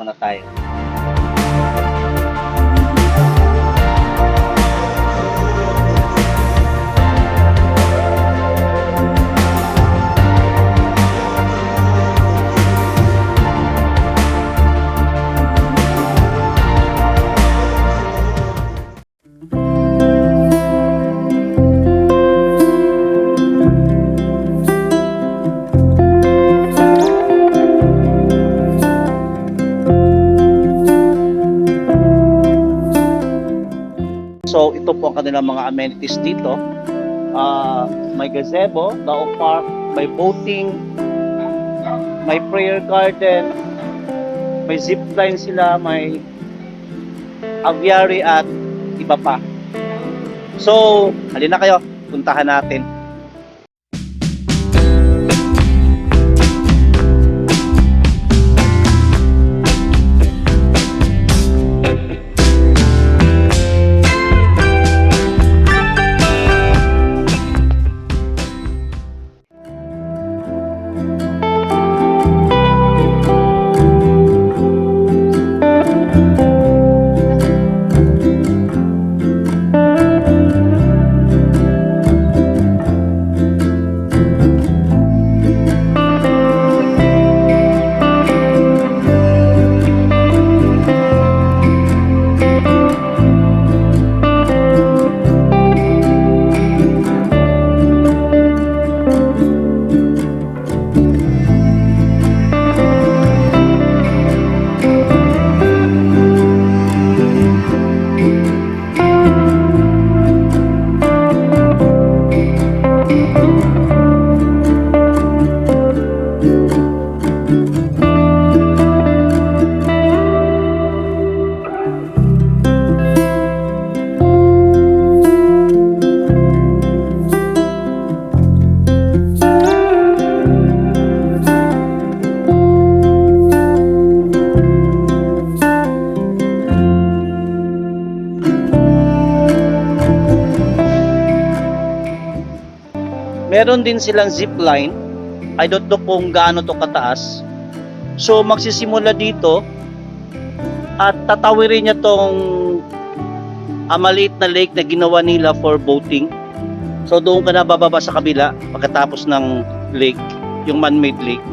muna tayo. So ito po ang kanilang mga amenities dito. May gazebo, Dao Park, may boating, may prayer garden, may zipline sila, may aviary at iba pa. So, halina kayo, puntahan natin. Meron din silang zipline. I don't know kung gaano to kataas. So magsisimula dito at tatawirin niya tong maliit na lake na ginawa nila for boating. So doon ka na bababa sa kabila pagkatapos ng lake, yung man-made lake.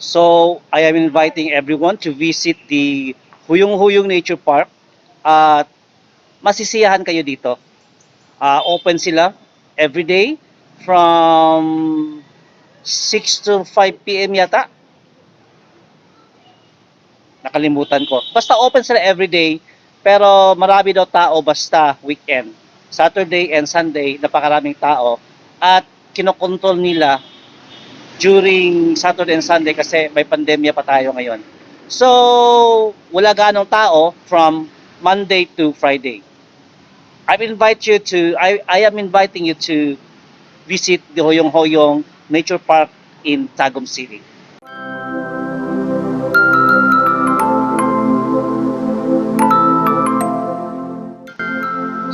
So, I am inviting everyone to visit the Huyong-Huyong Nature Park at masisiyahan kayo dito. Open sila every day from 6 to 5 p.m. yata. Nakalimutan ko. Basta open sila every day, pero marami daw tao basta weekend. Saturday and Sunday, napakaraming tao at kinokontrol nila during Saturday and Sunday kasi may pandemya pa tayo ngayon. So, wala ganong tao from Monday to Friday. I am inviting you to visit the Huyong-Huyong Nature Park in Tagum City.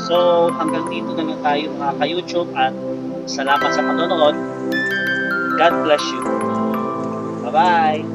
So, hanggang dito na lang tayo mga ka-YouTube at salamat sa panonood. God bless you. Bye-bye.